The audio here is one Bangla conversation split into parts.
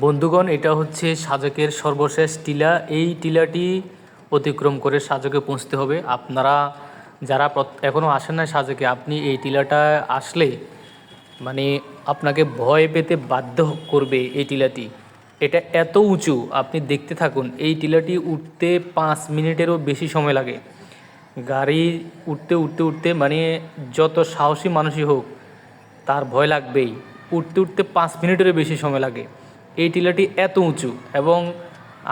বন্ধুগণ, এটা হচ্ছে সাজেকের সর্বশেষ টিলা। এই টিলাটি অতিক্রম করে সাজেকে পৌঁছতে হবে। আপনারা যারা এখনও আসেন না সাজেকে, আপনি এই টিলাটা আসলে মানে আপনাকে ভয় পেতে বাধ্য করবে এই টিলাটি। এটা এত উঁচু, আপনি দেখতে থাকুন। এই টিলাটি উঠতে 5 মিনিটেরও বেশি সময় লাগে। গাড়ি উঠতে উঠতে উঠতে মানে যত সাহসী মানুষই হোক তার ভয় লাগবেই। উঠতে উঠতে 5 মিনিটেরও বেশি সময় লাগে। এই টিলাটি এত উঁচু এবং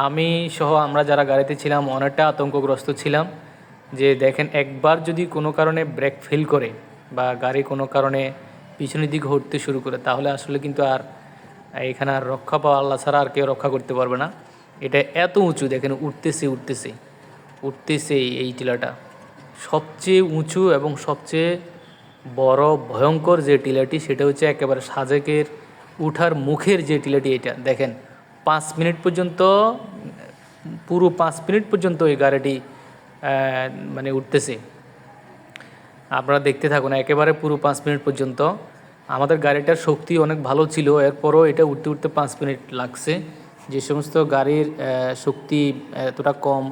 আমি সহ আমরা যারা গাড়িতে ছিলাম অনেকটা আতঙ্কগ্রস্ত ছিলাম যে দেখেন, একবার যদি কোনো কারণে ব্রেক ফেল করে বা গাড়ি কোনো কারণে পিছনের দিকে হটতে শুরু করে, তাহলে আসলে কিন্তু আর এখানে আর রক্ষা পাওয়া আল্লাহ ছাড়া আর কেউ রক্ষা করতে পারবে না। এটা এত উঁচু, দেখেন উঠতেছে উঠতেছে উঠতেছে। এই টিলাটা সবচেয়ে উঁচু এবং সবচেয়ে বড় ভয়ঙ্কর যে টিলাটি, সেটা হচ্ছে একেবারে সাজেকের উঠার মুখের যে টিলাটি। এটা দেখেন 5 মিনিট পর্যন্ত, পুরো 5 মিনিট পর্যন্ত এই গাড়িটি মানে উঠতেছে। আপনারা দেখতে থাকুন একেবারে পুরো 5 মিনিট পর্যন্ত। আমাদের গাড়িটার শক্তি অনেক ভালো ছিল, এরপরও এটা উঠতে উঠতে 5 মিনিট লাগছে। যে সমস্ত গাড়ির শক্তি এতটা কম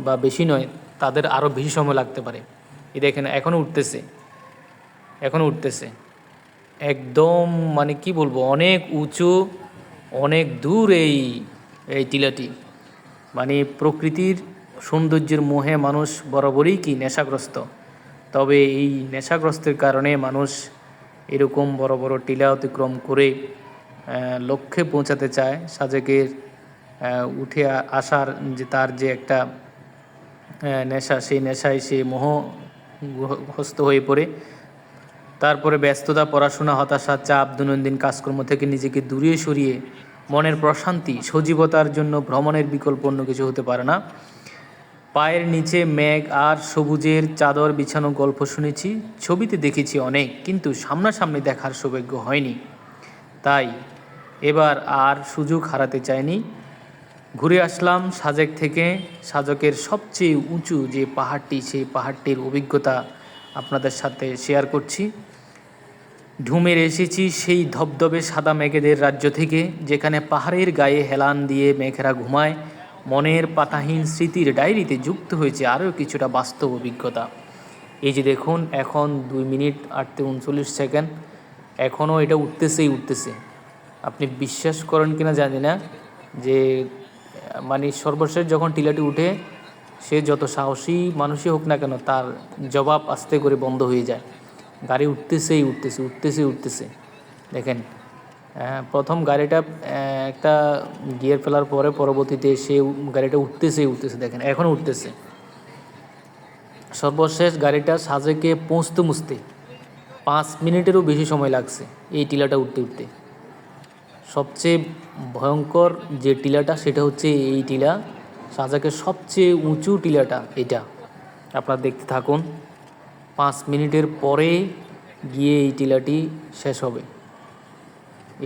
বা বেশি নয়, তাদের আরও বেশি সময় লাগতে পারে। এই দেখেন এখনও উঠতেছে, এখনও উঠতেছে একদম, মানে কি বলবো, অনেক উঁচু, অনেক দূর এই এই টিলাটি। মানে প্রকৃতির সৌন্দর্যের মোহে মানুষ বরাবরই কি নেশাগ্রস্ত। তবে এই নেশাগ্রস্তের কারণে মানুষ এরকম বড় বড় টিলা অতিক্রম করে লক্ষ্যে পৌঁছাতে চায়। সাজেকের উঠে আসার যে তার যে একটা নেশা, সেই নেশায় সে মোহগ্রস্ত হয়ে পড়ে। তারপরে ব্যস্ততা, পড়াশোনা, হতাশা, চাপ, দৈনন্দিন কাজকর্ম থেকে নিজেকে দূরে সরিয়ে মনের প্রশান্তি, সজীবতার জন্য ভ্রমণের বিকল্প অন্য কিছু হতে পারে না। পায়ের নিচে মেঘ আর সবুজের চাদর বিছানো গল্প শুনেছি, ছবিতে দেখেছি অনেক, কিন্তু সামনাসামনি দেখার সৌভাগ্য হয়নি। তাই এবার আর সুযোগ হারাতে চাইনি। ঘুরে আসলাম সাজেক থেকে। সাজেকের সবচেয়ে উঁচু যে পাহাড়টি, সেই পাহাড়টির অভিজ্ঞতা আপনাদের সাথে শেয়ার করছি। ঢুমের এসেছি সেই ধবধবে সাদা মেঘেদের রাজ্য থেকে, যেখানে পাহাড়ের গায়ে হেলান দিয়ে মেঘেরা ঘুমায়। মনের পাতাহীন স্মৃতির ডায়েরিতে যুক্ত হয়েছে আরও কিছুটা বাস্তব অভিজ্ঞতা। এই যে দেখুন, এখন 2 মিনিট 8:39, এখনও এটা উঠতেছেই উঠতেছে। আপনি বিশ্বাস করেন কিনা জানি না যে মানে সর্বশেষ যখন টিলাটি উঠে, সে যত সাহসী মানুষই হোক না কেন, তার জবাব আস্তে করে বন্ধ হয়ে যায়। গাড়ি উঠতেছেই উঠতেছে উঠতেছে উঠতেছে। দেখেন প্রথম গাড়িটা একটা গিয়ার ফেলার পরে পরবর্তীতে সে গাড়িটা উঠতেছেই উঠতেছে। দেখেন এখনও উঠতেছে। সর্বশেষ গাড়িটা সাজেকে পৌঁছতে 5 মিনিটেরও বেশি সময় লাগছে এই টিলাটা উঠতে উঠতে। সবচেয়ে ভয়ঙ্কর যে টিলাটা, সেটা হচ্ছে এই টিলা, সাজেকের সবচেয়ে উঁচু টিলাটা এটা। আপনারা দেখতে থাকুন, 5 মিনিটের পরে গিয়ে এই টিলাটি শেষ হবে।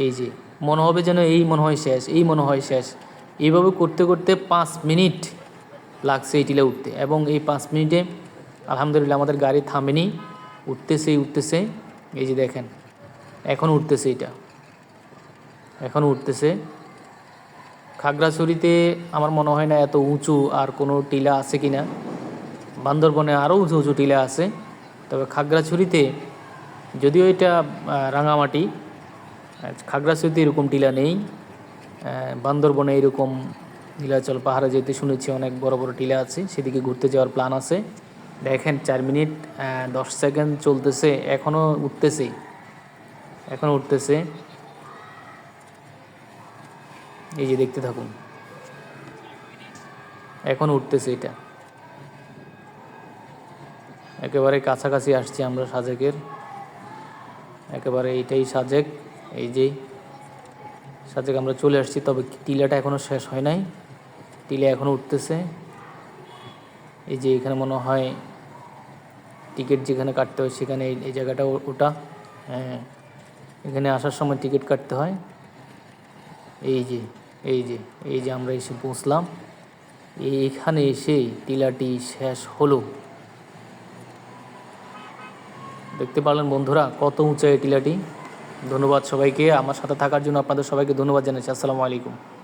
এই যে মনে হবে যেন এই মনে হয় শেষ, এই মনে হয় শেষ। এইভাবে করতে করতে 5 মিনিট লাগছে এই টিলা উঠতে। এবং এই 5 মিনিটে আলহামদুলিল্লাহ আমাদের গাড়ি থামেনি, উঠতেছেই উঠতেছে। এই যে দেখেন এখন উঠতেছে, এটা এখন উঠতেছে। খাগড়াছড়িতে আমার মনে হয় না এত উঁচু আর কোনো টিলা আছে কি না। বান্দরবনে আরও উঁচু উঁচু টিলা আছে, তবে খাগড়াছড়িতে, যদিও এটা রাঙামাটি, খাগড়াছড়িতে এরকম টিলা নেই। বান্দরবনে এরকম নীলাচল পাহাড়ে যেতে শুনেছি অনেক বড় বড় টিলা আছে, সেদিকে ঘুরতে যাওয়ার প্ল্যান আছে। দেখেন 4 মিনিট 10 সেকেন্ড চলতেছে, এখনও উঠতেছে, এখনও উঠতেছে। এই যে দেখতে থাকুন, এখন উঠতেছে। এটা একেবারে কাছাকাছি আসছি আমরা সাজেকের, একেবারে এইটাই সাজেক। এই যে সাজেক আমরা চলে আসছি, তবে টিলাটা এখনও শেষ হয় নাই, টিলা এখনও উঠতেছে। এই যে এখানে মনে হয় টিকিট যেখানে কাটতে হয় সেখানে এই জায়গাটা ওটা, হ্যাঁ, এখানে আসার সময় টিকিট কাটতে হয়। এই যে এই যে এই যে আমরা এসে পৌঁছলাম, এইখানে এসে টিলাটি শেষ হলো। দেখতে পারলেন বন্ধুরা কত উঁচা এই টিলাটি। ধন্যবাদ সবাইকে আমার সাথে থাকার জন্য, আপনাদের সবাইকে ধন্যবাদ জানাচ্ছি। আসসালামু আলাইকুম।